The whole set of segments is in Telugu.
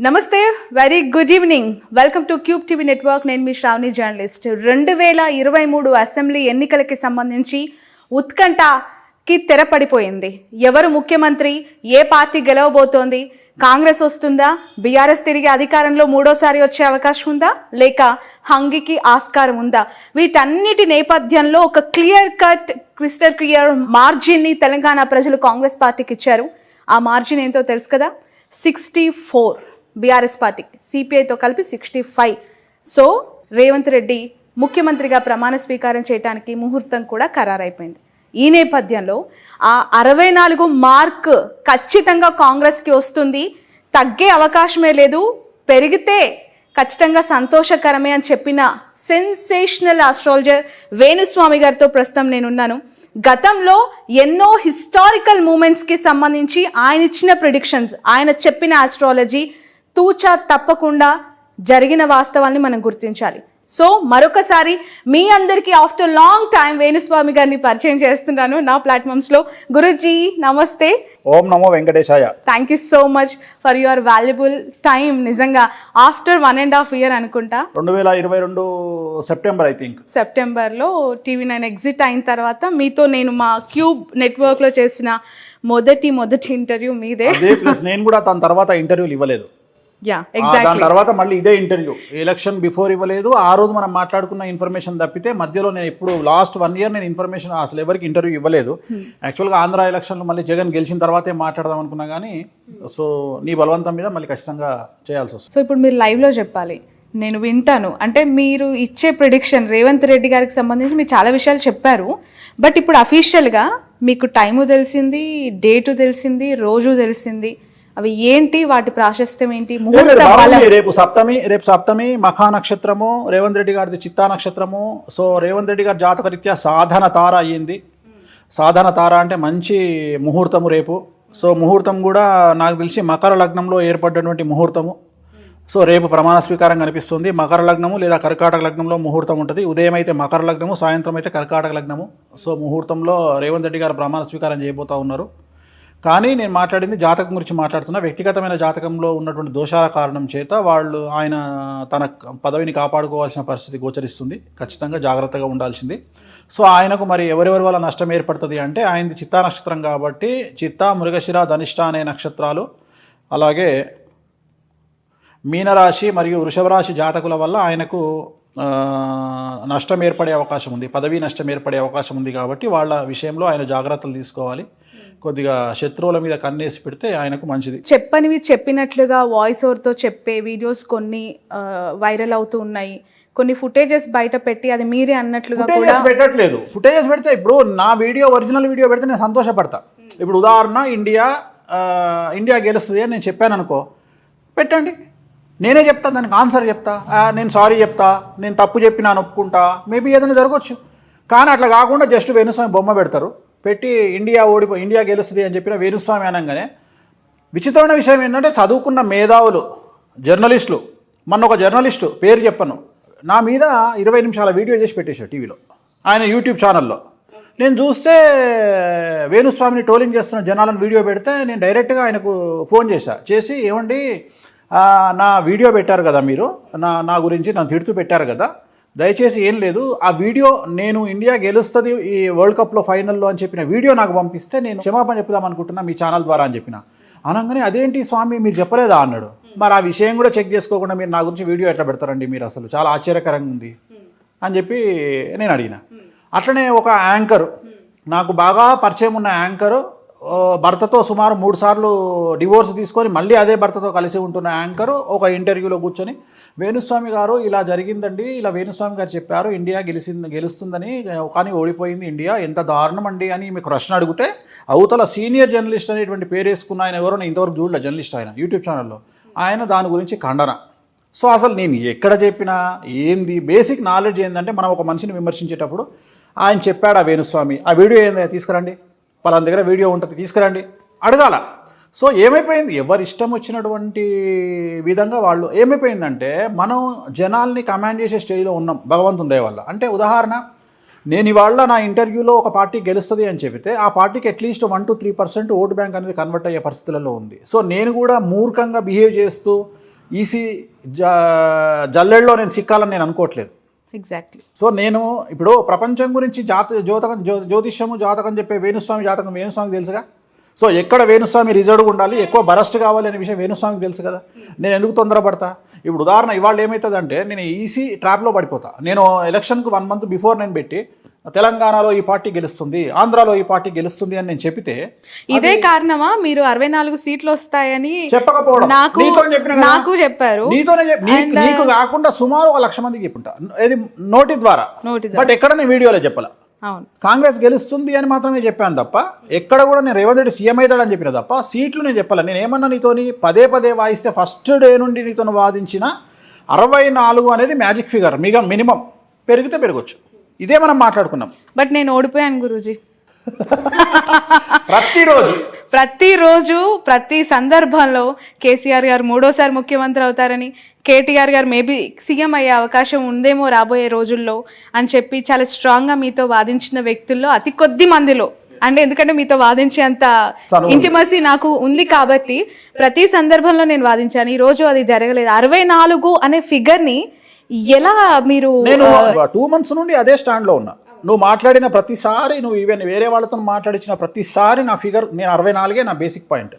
నమస్తే, very good evening. Welcome to cube TV network. నేను మీ శ్రావణి, జర్నలిస్ట్. 2023 అసెంబ్లీ ఎన్నికలకి సంబంధించి ఉత్కంఠకి తెరపడిపోయింది. ఎవరు ముఖ్యమంత్రి, ఏ పార్టీ గెలవబోతోంది, కాంగ్రెస్ వస్తుందా, బీఆర్ఎస్ తిరిగి అధికారంలో మూడోసారి వచ్చే అవకాశం ఉందా, లేక హంగికి ఆస్కారం ఉందా? వీటన్నిటి నేపథ్యంలో ఒక క్రిస్టల్ క్లియర్ మార్జిన్ని తెలంగాణ ప్రజలు కాంగ్రెస్ పార్టీకి ఇచ్చారు. ఆ మార్జిన్ ఏంటో తెలుసు కదా, 64. బీఆర్ఎస్ పార్టీ సిపిఐతో కలిపి 65. సో రేవంత్ రెడ్డి ముఖ్యమంత్రిగా ప్రమాణ స్వీకారం చేయడానికి ముహూర్తం కూడా ఖరారైపోయింది. ఈ నేపథ్యంలో ఆ 64 మార్క్ ఖచ్చితంగా కాంగ్రెస్కి వస్తుంది, తగ్గే అవకాశమే లేదు, పెరిగితే ఖచ్చితంగా సంతోషకరమే అని చెప్పిన సెన్సేషనల్ ఆస్ట్రాలజర్ వేణుస్వామి గారితో ప్రస్తుతం నేనున్నాను. గతంలో ఎన్నో హిస్టారికల్ మూమెంట్స్కి సంబంధించి ఆయన ఇచ్చిన ప్రిడిక్షన్స్, ఆయన చెప్పిన ఆస్ట్రాలజీ తూచా తప్పకుండా జరిగిన వాస్తవాన్ని మనం గుర్తించాలి. సో మరొకసారి మీ అందరికీ ఆఫ్టర్ లాంగ్ టైం వేణుస్వామి గారిని పరిచయం చేస్తున్నాను నా ప్లాట్ఫామ్స్లో. గురుజీ నమస్తే. ఓం నమో వెంకటేశాయ. Thank you so much for your valuable time. నిజంగా ఆఫ్టర్ 1.5 year అనుకుంటా, 2022 సెప్టెంబర్, ఐ థింక్ సెప్టెంబర్లో TV9 ఎగ్జిట్ అయిన తర్వాత మీతో నేను మా క్యూబ్ నెట్వర్క్లో చేసిన మొదటి ఇంటర్వ్యూ మీదే. ప్లస్ నేను కూడా తన తర్వాత ఇంటర్వ్యూలు ఇవ్వలేదు. దాని తర్వాత మళ్ళీ ఇదే ఇంటర్వ్యూ ఎలక్షన్ బిఫోర్ ఇవ్వలేదు. ఆ రోజు మనం మాట్లాడుకున్న ఇన్ఫర్మేషన్ తప్పితే మధ్యలో నేను ఇప్పుడు లాస్ట్ 1 year నేను ఇన్ఫర్మేషన్ అసలు ఎవరికి ఇంటర్వ్యూ ఇవ్వలేదు. యాక్చువల్గా ఆంధ్ర ఎలక్షన్లు మళ్ళీ జగన్ గెలిచిన తర్వాతే మాట్లాడదాం అనుకున్నా కానీ సో నీ బలవంతం మీద మళ్ళీ ఖచ్చితంగా చేయాల్సి వస్తుంది. సో ఇప్పుడు మీరు లైవ్లో చెప్పాలి, నేను వింటాను. అంటే మీరు ఇచ్చే ప్రిడిక్షన్ రేవంత్ రెడ్డి గారికి సంబంధించి మీరు చాలా విషయాలు చెప్పారు. బట్ ఇప్పుడు అఫీషియల్గా మీకు టైము తెలిసింది, డేటు తెలిసింది, రోజు తెలిసింది. అవి ఏంటి, వాటి ప్రాశస్త్యం ఏంటి? రేపు సప్తమి మఖా నక్షత్రము, రేవంత్ రెడ్డి గారిది చిత్తా నక్షత్రము. సో రేవంత్ రెడ్డి గారి జాతక రీత్యా సాధన తార అయ్యింది. సాధన తార అంటే మంచి ముహూర్తము రేపు. సో ముహూర్తం కూడా నాకు తెలిసి మకర లగ్నంలో ఏర్పడ్డటువంటి ముహూర్తము. సో రేపు ప్రమాణ స్వీకారం కనిపిస్తుంది. మకర లగ్నము లేదా కర్కాటక లగ్నంలో ముహూర్తం ఉంటుంది. ఉదయం అయితే మకర లగ్నము, సాయంత్రం అయితే కర్కాటక లగ్నము. సో ముహూర్తంలో రేవంత్ రెడ్డి గారు ప్రమాణ స్వీకారం చేయబోతూ ఉన్నారు. కానీ నేను మాట్లాడింది జాతకం గురించి మాట్లాడుతున్నా. వ్యక్తిగతమైన జాతకంలో ఉన్నటువంటి దోషాల కారణం చేత ఆయన తన పదవిని కాపాడుకోవాల్సిన పరిస్థితి గోచరిస్తుంది. ఖచ్చితంగా జాగ్రత్తగా ఉండాల్సింది. సో ఆయనకు మరి ఎవరెవరి వల్ల నష్టం ఏర్పడుతుంది అంటే, ఆయనది చిత్తా నక్షత్రం కాబట్టి చిత్తా, మృగశిర, ధనిష్ట అనే నక్షత్రాలు, అలాగే మీనరాశి మరియు వృషభ రాశి జాతకుల వల్ల ఆయనకు నష్టం ఏర్పడే అవకాశం ఉంది, పదవీ నష్టం ఏర్పడే అవకాశం ఉంది. కాబట్టి వాళ్ళ విషయంలో ఆయన జాగ్రత్తలు తీసుకోవాలి. కొద్దిగా శత్రువుల మీద కన్నేసి పెడితే ఆయనకు మంచిది. చెప్పనివి చెప్పినట్లుగా వాయిస్ ఓవర్తో చెప్పే వీడియోస్ కొన్ని వైరల్ అవుతూ ఉన్నాయి. కొన్ని ఫుటేజెస్ బయట పెట్టి అది మీరే అన్నట్లుగా కూడా పెట్టట్లేదు. ఫుటేజెస్ పెడితే ఇప్పుడు నా వీడియో, ఒరిజినల్ వీడియో పెడితే నేను సంతోషపడతా. ఇప్పుడు ఉదాహరణ ఇండియా గెలుస్తుంది అని నేను చెప్పాను అనుకో, పెట్టండి, నేనే చెప్తా, దానికి ఆన్సర్ చెప్తా, నేను సారీ చెప్తా, నేను తప్పు చెప్పినా ఒప్పుకుంటా, మేబీ ఏదైనా జరగవచ్చు. కానీ అట్లా కాకుండా జస్ట్ వేణుస్వామి బొమ్మ పెడతారు, పెట్టి ఇండియా గెలుస్తుంది అని చెప్పిన వేణుస్వామి అనగానే. విచిత్రమైన విషయం ఏంటంటే, చదువుకున్న మేధావులు, జర్నలిస్టులు, మొన్న ఒక జర్నలిస్టు పేరు చెప్పను, నా మీద 20 నిమిషాల వీడియో చేసి పెట్టేశాడు టీవీలో, ఆయన యూట్యూబ్ ఛానల్లో. నేను చూస్తే వేణుస్వామిని ట్రోలింగ్ చేస్తున్న జనాలను వీడియో పెడితే నేను డైరెక్ట్గా ఆయనకు ఫోన్ చేసి, ఏమండి నా వీడియో పెట్టారు కదా మీరు, నా గురించి నన్ను తిడుతూ పెట్టారు కదా, దయచేసి ఏం లేదు, ఆ వీడియో నేను ఇండియా గెలుస్తుంది ఈ వరల్డ్ కప్లో ఫైనల్లో అని చెప్పిన వీడియో నాకు పంపిస్తే నేను క్షమాపణ చెప్దాం అనుకుంటున్నా మీ ఛానల్ ద్వారా అని చెప్పిన. అనగానే అదేంటి స్వామి మీరు చెప్పలేదా అన్నాడు. మరి ఆ విషయం కూడా చెక్ చేసుకోకుండా మీరు నా గురించి వీడియో ఎట్లా పెడతారండి మీరు, అసలు చాలా ఆశ్చర్యకరంగా ఉంది అని చెప్పి నేను అడిగిన. అట్లనే ఒక యాంకరు, నాకు బాగా పరిచయం ఉన్న యాంకరు, భర్తతో సుమారు 3 సార్లు డివోర్స్ తీసుకొని మళ్ళీ అదే భర్తతో కలిసి ఉంటున్న యాంకరు ఒక ఇంటర్వ్యూలో కూర్చొని, వేణుస్వామి గారు ఇలా జరిగిందండి, ఇలా వేణుస్వామి గారు చెప్పారు ఇండియా గెలుస్తుందని, కానీ ఓడిపోయింది ఇండియా, ఎంత దారుణం అండి అని మీకు ప్రశ్న అడిగితే, అవతల సీనియర్ జర్నలిస్ట్ అనేటువంటి పేరు వేసుకున్న ఆయన ఎవరో నేను ఇంతవరకు చూడలే, జర్నలిస్ట్ ఆయన యూట్యూబ్ ఛానల్లో, ఆయన దాని గురించి ఖండన. సో అసలు నేను ఎక్కడ చెప్పినా ఏంది, బేసిక్ నాలెడ్జ్ ఏంటంటే, మనం ఒక మనిషిని విమర్శించేటప్పుడు ఆయన చెప్పాడు ఆ వేణుస్వామి, ఆ వీడియో ఏంది తీసుకురండి, పలానా దగ్గర వీడియో ఉంటుంది తీసుకురండి అడగాల. సో ఏమైపోయింది, ఎవరి ఇష్టం వచ్చినటువంటి విధంగా వాళ్ళు, ఏమైపోయిందంటే మనం జనాల్ని కమాండ్ చేసే స్టేజ్లో ఉన్నాం భగవంతుని దయ వల్ల. అంటే ఉదాహరణ, నేను ఇవాళ నా ఇంటర్వ్యూలో ఒక పార్టీ గెలుస్తుంది అని చెబితే ఆ పార్టీకి అట్లీస్ట్ 1 to 3% ఓటు బ్యాంక్ అనేది కన్వర్ట్ అయ్యే పరిస్థితులలో ఉంది. సో నేను కూడా మూర్ఖంగా బిహేవ్ చేస్తూ ఈసీ జల్లెల్లో నేను చిక్కాలని నేను అనుకోవట్లేదు. ఎగ్జాక్ట్లీ. సో నేను ఇప్పుడు ప్రపంచం గురించి జ్యోతిష్యము జాతకం చెప్పే వేణుస్వామి జాతకం వేణుస్వామికి తెలుసుగా. సో ఎక్కడ వేణుస్వామి రిజర్వ్ ఉండాలి, ఎక్కువ బరస్ట్ కావాలి అనే విషయం వేణుస్వామికి తెలుసు కదా. నేను ఎందుకు తొందరపడతా? ఇప్పుడు ఉదాహరణ ఇవాళ ఏమవుతుందంటే నేను ఈసీ ట్రాప్లో పడిపోతా. నేను ఎలక్షన్కు 1 month బిఫోర్ నేను పెట్టి తెలంగాణలో ఈ పార్టీ గెలుస్తుంది, ఆంధ్రాలో ఈ పార్టీ గెలుస్తుంది అని నేను చెప్తే ఇదే కారణమా మీరు 64 సీట్లు వస్తాయని చెప్పకపోవడం? నాకు చెప్పారు. నీకు కాకుండా సుమారు 1,00,000 మందికి చెప్పుంటా, ఇది నోటి ద్వారా. బట్ ఎక్కడ నేను వీడియోలో చెప్పాల. కాంగ్రెస్ గెలుస్తుంది అని మాత్రమే చెప్పాను తప్ప ఎక్కడ కూడా నేను రేవంత్ రెడ్డి సీఎం అవుతాడని చెప్పిన తప్ప సీట్లు నేను చెప్పాలి. నేను ఏమన్నా నీతోని పదే వాయిస్తే ఫస్ట్ డే నుండి నీతో వాదించిన 64 అనేది మ్యాజిక్ ఫిగర్. మినిమం పెరిగితే పెరగచ్చు. ఇదే మనం మాట్లాడుకున్నాం. బట్ నేను ఓడిపోయాను గురూజీ. ప్రతిరోజు ప్రతి సందర్భంలో కేసీఆర్ గారు 3వసారి ముఖ్యమంత్రి అవుతారని, కేటీఆర్ గారు మేబీ సీఎం అయ్యే అవకాశం ఉందేమో రాబోయే రోజుల్లో అని చెప్పి చాలా స్ట్రాంగ్గా మీతో వాదించిన వ్యక్తుల్లో అతి కొద్ది మందిలో, అంటే ఎందుకంటే మీతో వాదించేంత ఇంటిమసీ నాకు ఉంది కాబట్టి ప్రతి సందర్భంలో నేను వాదించాను. ఈ రోజు అది జరగలేదు. 64 అనే ఫిగర్ని ఎలా మీరు? నేను 2 months నుండి అదే స్టాండ్లో ఉన్నా. నువ్వు మాట్లాడిన ప్రతిసారి, నువ్వు ఈవెన్ వేరే వాళ్ళతో మాట్లాడించిన ప్రతిసారి నా ఫిగర్ నేను 64 నా బేసిక్ పాయింట్.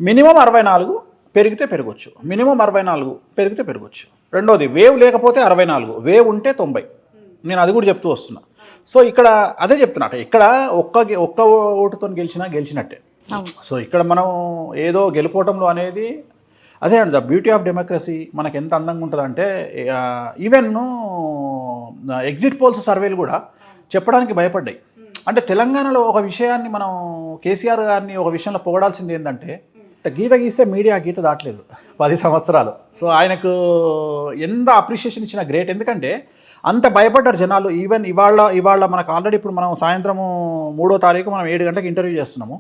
మినిమం 64 పెరిగితే పెరగచ్చు, మినిమం 64 పెరిగితే పెరగచ్చు. రెండోది వేవ్ లేకపోతే 64, వేవ్ ఉంటే 90. నేను అది కూడా చెప్తూ వస్తున్నా. సో ఇక్కడ అదే చెప్తున్నట్టు, ఇక్కడ ఒక్క ఓటుతో గెలిచినట్టే. సో ఇక్కడ మనం ఏదో గెలుపోవటంలో అనేది అదే అండి ద బ్యూటీ ఆఫ్ డెమోక్రసీ. మనకు ఎంత అందంగా ఉంటుందంటే ఈవెన్ ఎగ్జిట్ పోల్స్ సర్వేలు కూడా చెప్పడానికి భయపడ్డాయి. అంటే తెలంగాణలో ఒక విషయాన్ని మనం కేసీఆర్ గారిని ఒక విషయంలో పొగడాల్సింది ఏంటంటే గీత గీస్తే మీడియా గీత దాటలేదు 10 సంవత్సరాలు. సో ఆయనకు ఎంత అప్రిషియేషన్ ఇచ్చిన గ్రేట్. ఎందుకంటే అంత భయపడ్డారు జనాలు. ఈవెన్ ఇవాళ మనకు ఆల్రెడీ ఇప్పుడు మనం సాయంత్రము 3వ తారీఖు మనం 7 గంటలకు ఇంటర్వ్యూ చేస్తున్నాము.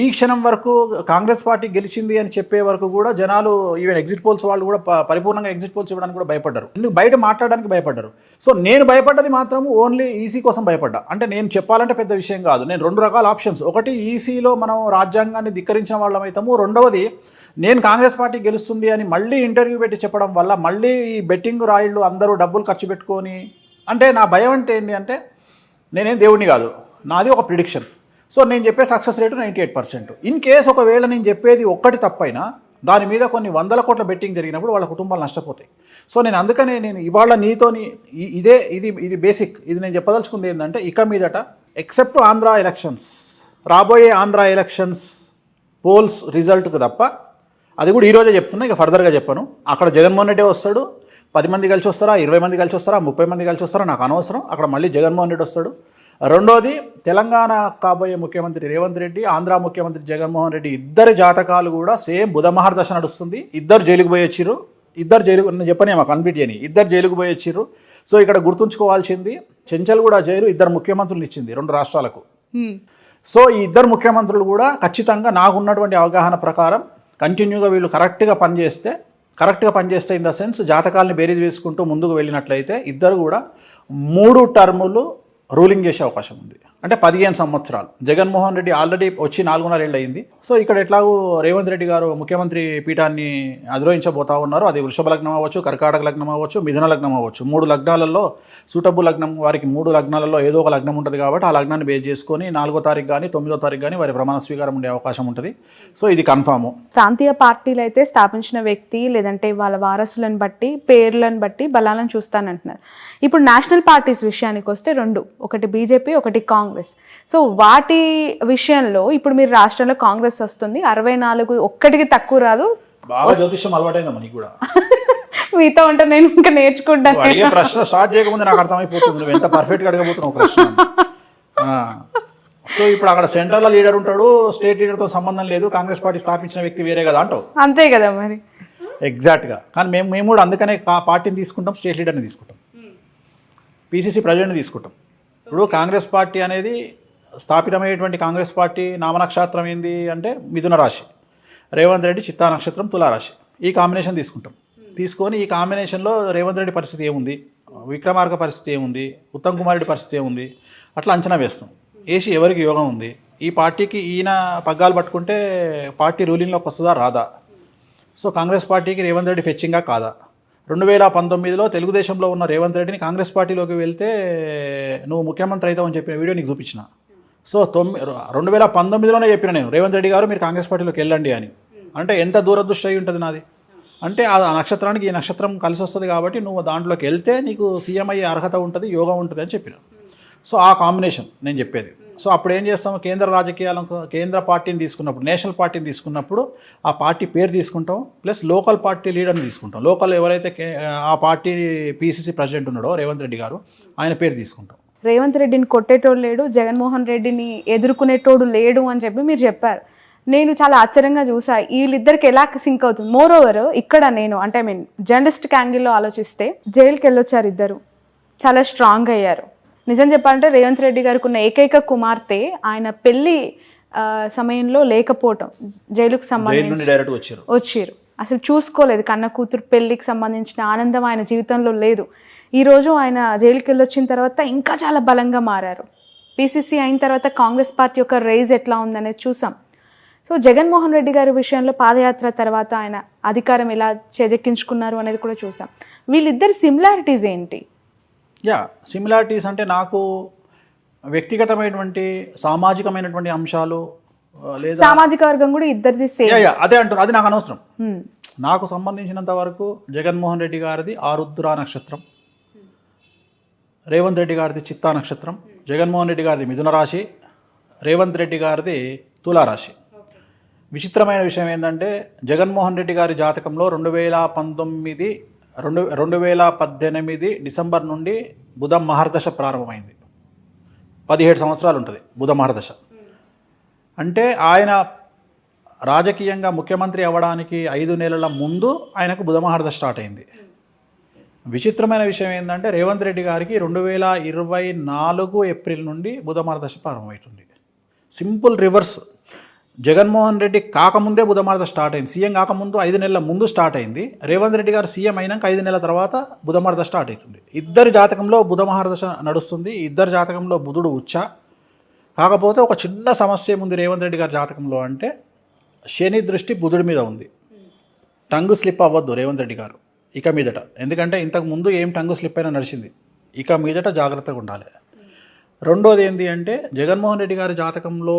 ఈ క్షణం వరకు కాంగ్రెస్ పార్టీ గెలిచింది అని చెప్పే వరకు కూడా జనాలు ఈవెన్ ఎగ్జిట్ పోల్స్ వాళ్ళు కూడా పరిపూర్ణంగా ఎగ్జిట్ పోల్స్ ఇవ్వడానికి కూడా భయపడ్డారు. ఎందుకు బయట మాట్లాడడానికి భయపడ్డారు. సో నేను భయపడ్డది మాత్రము ఓన్లీ ఈసీ కోసం భయపడ్డా. అంటే నేను చెప్పాలంటే పెద్ద విషయం కాదు. నేను 2 రకాల ఆప్షన్స్. ఒకటి, ఈసీలో మనం రాజ్యాంగాన్ని ధిక్కరించిన వాళ్ళం అవుతాము. రెండవది, నేను కాంగ్రెస్ పార్టీ గెలుస్తుంది అని మళ్ళీ ఇంటర్వ్యూ పెట్టి చెప్పడం వల్ల మళ్ళీ ఈ బెట్టింగ్ రాయిళ్ళు అందరూ డబ్బులు ఖర్చు పెట్టుకొని, అంటే నా భయం అంటే ఏంటి అంటే నేనేం దేవుడిని కాదు, నాది ఒక ప్రిడిక్షన్. సో నేను చెప్పే సక్సెస్ రేటు 98%. ఇన్ కేస్ ఒకవేళ నేను చెప్పేది ఒక్కటి తప్పైనా దాని మీద కొన్ని 100 కోట్ల బెట్టింగ్ జరిగినప్పుడు వాళ్ళ కుటుంబాలు నష్టపోతాయి. సో నేను అందుకనే నేను ఇవాళ నీతోని ఇది బేసిక్. ఇది నేను చెప్పదలుచుకుంది ఏంటంటే ఇక మీదట ఎక్సెప్ట్ ఆంధ్ర ఎలక్షన్స్, రాబోయే ఆంధ్ర ఎలక్షన్స్ పోల్స్ రిజల్ట్కి తప్ప, అది కూడా ఈరోజే చెప్తున్నా, ఇక ఫర్దర్గా చెప్పాను. అక్కడ జగన్మోహన్ రెడ్డి వస్తాడు. 10 మంది కలిసి వస్తారా, 20 మంది కలిసి వస్తారా, 30 మంది కలిసి వస్తారా నాకు అనవసరం. అక్కడ మళ్ళీ జగన్మోహన్ రెడ్డి వస్తాడు. రెండోది, తెలంగాణ కాబోయే ముఖ్యమంత్రి రేవంత్ రెడ్డి, ఆంధ్ర ముఖ్యమంత్రి జగన్మోహన్ రెడ్డి, ఇద్దరి జాతకాలు కూడా సేమ్ బుధ మహర్దశ నడుస్తుంది. ఇద్దరు జైలుకు పోయి వచ్చిర్రు. నేను చెప్పనే మాకు కంప్లీట్ చేయని, ఇద్దరు జైలుకు పోయి వచ్చిర్రు. సో ఇక్కడ గుర్తుంచుకోవాల్సింది, చెంచల్గూడ జైలు 2 ముఖ్యమంత్రులు ఇచ్చింది 2 రాష్ట్రాలకు. సో ఈ 2 ముఖ్యమంత్రులు కూడా ఖచ్చితంగా నాకున్నటువంటి అవగాహన ప్రకారం కంటిన్యూగా వీళ్ళు కరెక్ట్గా పనిచేస్తే ఇన్ ద సెన్స్ జాతకాలని బేరీజ్ వేసుకుంటూ ముందుకు వెళ్ళినట్లయితే ఇద్దరు కూడా 3 టర్ములు రూలింగ్ చేసే అవకాశం ఉంది. అంటే 15 సంవత్సరాలు. జగన్మోహన్ రెడ్డి ఆల్రెడీ వచ్చి 4.5 ఏళ్ళు అయింది. సో ఇక్కడ ఎట్లాగూ రేవంత్ రెడ్డి గారు ముఖ్యమంత్రి పీఠాన్ని అధిరోహించబోతా ఉన్నారు. అది వృషభ లగ్నం అవ్వచ్చు, కర్కాటక లగ్నం అవ్వచ్చు, మిథున లగ్నం అవ్వచ్చు. 3 లగ్నాలలో సూటబుల్ లగ్నం వారికి 3 లగ్నాలలో ఏదో ఒక లగ్నం ఉంటుంది కాబట్టి ఆ లగ్నాన్ని బేస్ చేసుకొని 4వ తారీఖు కానీ 9వ తారీఖు కానీ వారి ప్రమాణ స్వీకారం ఉండే అవకాశం ఉంటుంది. సో ఇది కన్ఫాము. ప్రాంతీయ పార్టీలు అయితే స్థాపించిన వ్యక్తి లేదంటే వాళ్ళ వారసులను బట్టి, పేర్లను బట్టి బలాలను చూస్తానంటున్నారు. ఇప్పుడు నేషనల్ పార్టీస్ విషయానికి వస్తే 2, ఒకటి బీజేపీ, ఒకటి కాంగ్రెస్. సో వాటి విషయంలో ఇప్పుడు మీరు రాష్ట్రంలో కాంగ్రెస్ వస్తుంది, 64 ఒక్కటికి తక్కువ రాదు. బాగా జ్యోతిష్యం అలవాటైందమ్మా నీకు కూడా. మీతో ఉంటే నేను ఇంకా నేర్చుకుంటాను. అడిగే ప్రశ్న స్టార్ట్ చేయకముందు నాకు అర్థమైపోతుంది నువ్వు ఎంత పర్ఫెక్ట్గా అడగబోతున్నావు ప్రశ్న. సో ఇప్పుడు అక్కడ సెంట్రల్ లీడర్ ఉంటాడు, స్టేట్ లీడర్తో సంబంధం లేదు, కాంగ్రెస్ పార్టీ స్థాపించిన వ్యక్తి వేరే కదా అంటావు. అంతే కదా మరి. ఎగ్జాక్ట్గా. కానీ మేము కూడా అందుకనే పార్టీని తీసుకుంటాం, స్టేట్ లీడర్ని తీసుకుంటాం, పీసీసీ ప్రెసిడెంట్ని తీసుకుంటాం. ఇప్పుడు కాంగ్రెస్ పార్టీ అనేది స్థాపితమయ్యేటువంటి కాంగ్రెస్ పార్టీ నామనక్షత్రం ఏంది అంటే మిథున రాశి, రేవంత్ రెడ్డి చిత్తా నక్షత్రం తులారాశి. ఈ కాంబినేషన్ తీసుకొని ఈ కాంబినేషన్లో రేవంత్ రెడ్డి పరిస్థితి ఏముంది, విక్రమార్క పరిస్థితి ఏముంది, ఉత్తమ్ కుమార్ రెడ్డి పరిస్థితి ఏముంది, అట్లా అంచనా వేస్తాం. వేసి ఎవరికి యోగం ఉంది, ఈ పార్టీకి ఈయన పగ్గాలు పట్టుకుంటే పార్టీ రూలింగ్లోకి వస్తుందా రాదా, సో కాంగ్రెస్ పార్టీకి రేవంత్ రెడ్డి ఫెచ్చింగా కాదా? 2019లో తెలుగుదేశంలో ఉన్న రేవంత్ రెడ్డిని కాంగ్రెస్ పార్టీలోకి వెళ్తే నువ్వు ముఖ్యమంత్రి అవుతావని చెప్పిన వీడియో నీకు చూపించిన. సో 2019లోనే చెప్పిన నేను, రేవంత్ రెడ్డి గారు మీరు కాంగ్రెస్ పార్టీలోకి వెళ్ళండి అని. అంటే ఎంత దూరదృష్టి అయి ఉంటుంది నాది. అంటే ఆ నక్షత్రానికి ఈ నక్షత్రం కలిసి వస్తుంది కాబట్టి నువ్వు దాంట్లోకి వెళ్తే నీకు సీఎం అయ్యే అర్హత ఉంటుంది, యోగా ఉంటుంది అని చెప్పిన. సో ఆ కాంబినేషన్ నేను చెప్పేది. సో అప్పుడు ఏం చేస్తాము, కేంద్ర రాజకీయాలకు కేంద్ర పార్టీని తీసుకున్నప్పుడు, నేషనల్ పార్టీని తీసుకున్నప్పుడు ఆ పార్టీ పేరు తీసుకుంటాం, ప్లస్ లోకల్ పార్టీ లీడర్ని తీసుకుంటాం. లోకల్ ఎవరైతే ఆ పార్టీ పీసీసీ ప్రెసిడెంట్ ఉన్నాడో రేవంత్ రెడ్డి గారు, ఆయన పేరు తీసుకుంటాం. రేవంత్ రెడ్డిని కొట్టేటోడు లేడు, జగన్మోహన్ రెడ్డిని ఎదుర్కొనేటోడు లేడు అని చెప్పి మీరు చెప్పారు. నేను చాలా ఆశ్చర్యంగా చూసా వీళ్ళిద్దరికి ఎలా సింక్ అవుతుంది. మోర్ ఓవర్ ఇక్కడ నేను అంటే జర్నలిస్టిక్ యాంగిల్లో ఆలోచిస్తే జైలుకి వెళ్ళొచ్చారు ఇద్దరు, చాలా స్ట్రాంగ్ అయ్యారు. నిజం చెప్పాలంటే రేవంత్ రెడ్డి గారికి ఉన్న ఏకైక కుమార్తె ఆయన పెళ్లి సమయంలో లేకపోవటం, జైలుకు సంబంధించి వచ్చారు, అసలు చూసుకోలేదు. కన్న కూతురు పెళ్లికి సంబంధించిన ఆనందం ఆయన జీవితంలో లేదు. ఈరోజు ఆయన జైలుకి వెళ్ళొచ్చిన తర్వాత ఇంకా చాలా బలంగా మారారు. పీసీసీ అయిన తర్వాత కాంగ్రెస్ పార్టీ యొక్క రైజ్ ఎట్లా ఉందనేది చూసాం. సో జగన్మోహన్ రెడ్డి గారి విషయంలో పాదయాత్ర తర్వాత ఆయన అధికారం ఎలా చేజెక్కించుకున్నారు అనేది కూడా చూసాం. వీళ్ళిద్దరి సిమిలారిటీస్ ఏంటి? సిమిలారిటీస్ అంటే నాకు వ్యక్తిగతమైనటువంటి సామాజికమైనటువంటి అంశాలు లేదా సామాజిక వర్గం కూడా ఇద్దరిది సేమ్. అదే అంటారు, అది నాకు అనవసరం. నాకు సంబంధించినంత వరకు జగన్మోహన్ రెడ్డి గారిది ఆరుద్ర నక్షత్రం, రేవంత్ రెడ్డి గారిది చిత్తా నక్షత్రం, జగన్మోహన్ రెడ్డి గారిది మిథున రాశి, రేవంత్ రెడ్డి గారిది తులారాశి. విచిత్రమైన విషయం ఏంటంటే జగన్మోహన్ రెడ్డి గారి జాతకంలో 2018 డిసెంబర్ నుండి బుధ మహర్దశ ప్రారంభమైంది. 17 సంవత్సరాలు ఉంటుంది బుధ మహర్దశ. అంటే ఆయన రాజకీయంగా ముఖ్యమంత్రి అవ్వడానికి 5 నెలల ముందు ఆయనకు బుధ మహర్దశ స్టార్ట్ అయింది. విచిత్రమైన విషయం ఏంటంటే రేవంత్ రెడ్డి గారికి 2024 ఏప్రిల్ నుండి బుధ మహర్దశ ప్రారంభమవుతుంది. Simple reverse. జగన్మోహన్ రెడ్డి కాకముందే బుధ మహర్దశ స్టార్ట్ అయింది. సీఎం కాకముందు 5 నెలల ముందు స్టార్ట్ అయింది. రేవంత్ రెడ్డి గారు సీఎం అయినాక 5 నెలల తర్వాత బుధ మహర్దశ స్టార్ట్ అవుతుంది. ఇద్దరి జాతకంలో బుధ మహర్దశ నడుస్తుంది. ఇద్దరి జాతకంలో బుధుడు ఉచ్చ. కాకపోతే ఒక చిన్న సమస్య ఉంది రేవంత్ రెడ్డి గారి జాతకంలో, అంటే శని దృష్టి బుధుడి మీద ఉంది. టంగు స్లిప్ అవ్వద్దు రేవంత్ రెడ్డి గారు ఇక మీదట. ఎందుకంటే ఇంతకు ముందు ఏం టంగు స్లిప్ అయినా నడిచింది, ఇక మీదట జాగ్రత్తగా ఉండాలి. రెండోది ఏంటి అంటే జగన్మోహన్ రెడ్డి గారి జాతకంలో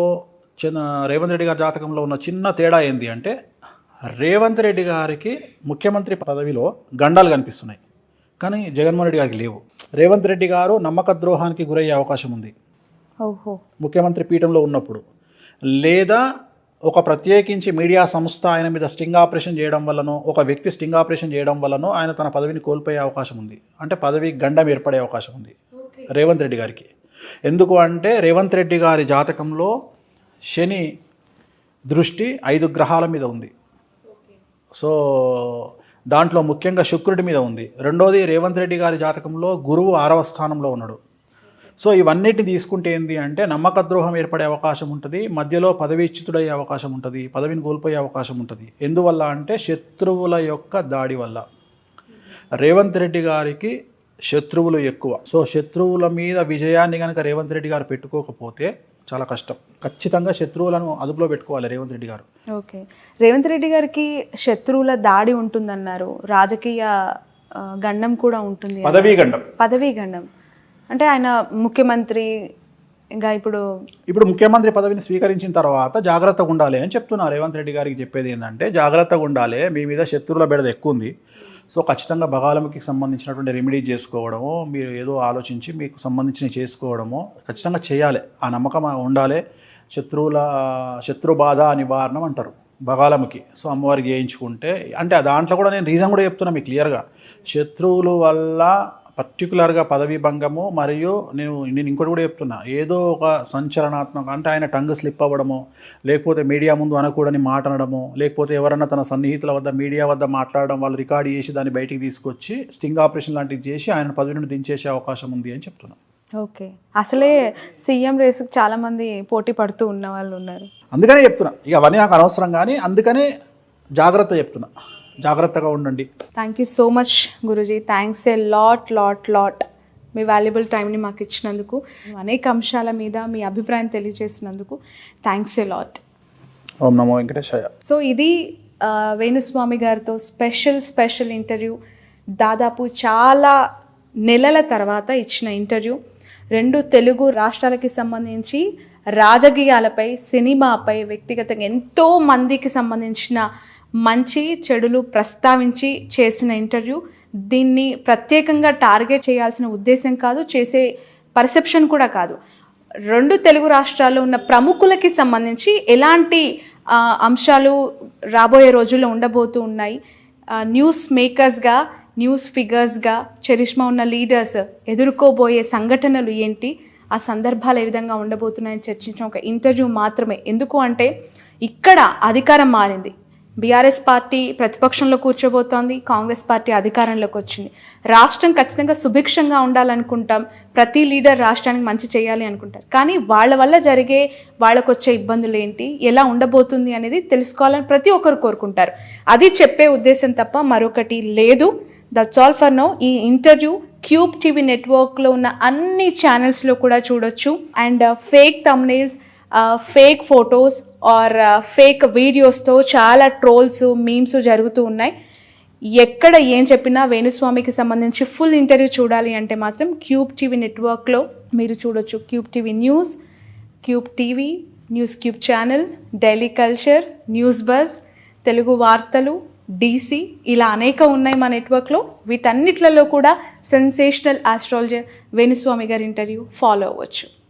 రేవంత్ రెడ్డి గారి జాతకంలో ఉన్న చిన్న తేడా ఏంటి అంటే రేవంత్ రెడ్డి గారికి ముఖ్యమంత్రి పదవిలో గండాలు కనిపిస్తున్నాయి, కానీ జగన్మోహన్ రెడ్డి గారికి లేవు. రేవంత్ రెడ్డి గారు నమ్మక ద్రోహానికి గురయ్యే అవకాశం ఉంది ముఖ్యమంత్రి పీఠంలో ఉన్నప్పుడు, లేదా ఒక ప్రత్యేకించి మీడియా సంస్థ ఆయన మీద స్టింగ్ ఆపరేషన్ చేయడం వల్లనో, ఒక వ్యక్తి స్టింగ్ ఆపరేషన్ చేయడం వల్లనో ఆయన తన పదవిని కోల్పోయే అవకాశం ఉంది. అంటే పదవి గండం ఏర్పడే అవకాశం ఉంది రేవంత్ రెడ్డి గారికి. ఎందుకు అంటే రేవంత్ రెడ్డి గారి జాతకంలో శని దృష్టి 5 గ్రహాల మీద ఉంది. సో దాంట్లో ముఖ్యంగా శుక్రుడి మీద ఉంది. రెండోది రేవంత్ రెడ్డి గారి జాతకంలో గురువు 6వ స్థానంలో ఉన్నాడు. సో ఇవన్నిటిని తీసుకుంటే ఏంటి అంటే నమ్మక ద్రోహం ఏర్పడే అవకాశం ఉంటుంది, మధ్యలో పదవీచ్యుతుడయ్యే అవకాశం ఉంటుంది, పదవిని కోల్పోయే అవకాశం ఉంటుంది. ఎందువల్ల అంటే శత్రువుల యొక్క దాడి వల్ల. రేవంత్ రెడ్డి గారికి శత్రువులు ఎక్కువ. సో శత్రువుల మీద విజయాన్ని కనుక రేవంత్ రెడ్డి గారు పెట్టుకోకపోతే చాలా కష్టం. ఖచ్చితంగా శత్రువులను అదుపులో పెట్టుకోవాలి రేవంత్ రెడ్డి గారు. ఓకే, రేవంత్ రెడ్డి గారికి శత్రువుల దాడి ఉంటుందన్నారు, రాజకీయ గండం కూడా ఉంటుంది, పదవీ గండం. అంటే ఆయన ముఖ్యమంత్రి ఇంకా ఇప్పుడు ముఖ్యమంత్రి పదవిని స్వీకరించిన తర్వాత జాగ్రత్తగా ఉండాలి అని చెప్తున్నా. రేవంత్ రెడ్డి గారికి చెప్పేది ఏంటంటే జాగ్రత్తగా ఉండాలి, మీ మీద శత్రువుల బెడద ఎక్కువ ఉంది. సో ఖచ్చితంగా బగాలముకి సంబంధించినటువంటి రెమెడీ చేసుకోవడము, మీరు ఏదో ఆలోచించి మీకు సంబంధించినవి చేసుకోవడము ఖచ్చితంగా చేయాలి. ఆ నమ్మకం ఉండాలి. శత్రు బాధ నివారణం అంటారు బగాలముకి. సో అమ్మవారికి చేయించుకుంటే, అంటే దాంట్లో కూడా నేను రీజన్ కూడా చెప్తున్నా మీకు క్లియర్గా. శత్రువుల వల్ల పర్టికులర్గా పదవీ భంగము, మరియు నేను ఇంకోటి కూడా చెప్తున్నా, ఏదో ఒక సంచలనాత్మక, అంటే ఆయన టంగ్ స్లిప్ అవ్వడము, లేకపోతే మీడియా ముందు అనకూడని మాట అనడము, లేకపోతే ఎవరన్నా తన సన్నిహితుల వద్ద మీడియా వద్ద మాట్లాడడం, వాళ్ళు రికార్డ్ చేసి దాన్ని బయటికి తీసుకొచ్చి స్టింగ్ ఆపరేషన్ లాంటివి చేసి ఆయన పదవి నుండి దించేసే అవకాశం ఉంది అని చెప్తున్నా. ఓకే, అసలే సీఎం రేసుకు చాలా మంది పోటీ పడుతూ ఉన్న వాళ్ళు ఉన్నారు. అందుకనే చెప్తున్నా, ఇక అవన్నీ నాకు అనవసరం, కానీ అందుకనే జాగ్రత్త చెప్తున్నా, జాగ్రత్తగా ఉండండి. Thank you so much Guruji, thanks a lot me valuable టైంని మాకు ఇచ్చినందుకు, అనేక అంశాల మీద మీ అభిప్రాయం తెలియజేసినందుకు thanks a lot. Om Namo Venkatesaya. So ఇది వేణుస్వామి గారితో స్పెషల్ ఇంటర్వ్యూ, దాదాపు చాలా నెలల తర్వాత ఇచ్చిన ఇంటర్వ్యూ. 2 తెలుగు రాష్ట్రాలకి సంబంధించి రాజకీయాలపై, సినిమాపై, వ్యక్తిగతంగా ఎంతో మందికి సంబంధించిన మంచి చెడులు ప్రస్తావించి చేసిన ఇంటర్వ్యూ. దీన్ని ప్రత్యేకంగా టార్గెట్ చేయాల్సిన ఉద్దేశం కాదు, చేసే పర్సెప్షన్ కూడా కాదు. 2 తెలుగు రాష్ట్రాల్లో ఉన్న ప్రముఖులకి సంబంధించి ఎలాంటి అంశాలు రాబోయే రోజుల్లో ఉండబోతూ ఉన్నాయి, న్యూస్ మేకర్స్గా, న్యూస్ ఫిగర్స్గా చరిష్మా ఉన్న లీడర్స్ ఎదుర్కోబోయే సంఘటనలు ఏంటి, ఆ సందర్భాలు ఏ విధంగా ఉండబోతున్నాయని చర్చించిన ఒక ఇంటర్వ్యూ మాత్రమే. ఎందుకు అంటే ఇక్కడ అధికారం మారింది, బీఆర్ఎస్ పార్టీ ప్రతిపక్షంలో కూర్చోబోతోంది, కాంగ్రెస్ పార్టీ అధికారంలోకి వచ్చింది. రాష్ట్రం ఖచ్చితంగా సుభిక్షంగా ఉండాలనుకుంటాం, ప్రతి లీడర్ రాష్ట్రానికి మంచి చేయాలి అనుకుంటారు. కానీ వాళ్ళ వల్ల జరిగే, వాళ్ళకు వచ్చే ఇబ్బందులు ఏంటి, ఎలా ఉండబోతుంది అనేది తెలుసుకోవాలని ప్రతి ఒక్కరు కోరుకుంటారు. అది చెప్పే ఉద్దేశం తప్ప మరొకటి లేదు. That's all for now. ఈ ఇంటర్వ్యూ క్యూబ్ టీవీ నెట్వర్క్లో ఉన్న అన్ని ఛానల్స్లో కూడా చూడొచ్చు. And fake thumbnails, fake photos or fake వీడియోస్తో చాలా ట్రోల్స్, మీమ్స్ జరుగుతూ ఉన్నాయి. ఎక్కడ ఏం చెప్పినా వేణుస్వామికి సంబంధించి ఫుల్ ఇంటర్వ్యూ చూడాలి అంటే మాత్రం క్యూబ్ టీవీ నెట్వర్క్లో మీరు చూడొచ్చు. Cube TV news, cube TV, news cube channel, daily culture, news buzz, Telugu వార్తలు, DC, ఇలా అనేక ఉన్నాయి మా నెట్వర్క్లో. వీటన్నిట్లలో కూడా సెన్సేషనల్ ఆస్ట్రాలజర్ వేణుస్వామి గారి ఇంటర్వ్యూ ఫాలో అవ్వచ్చు.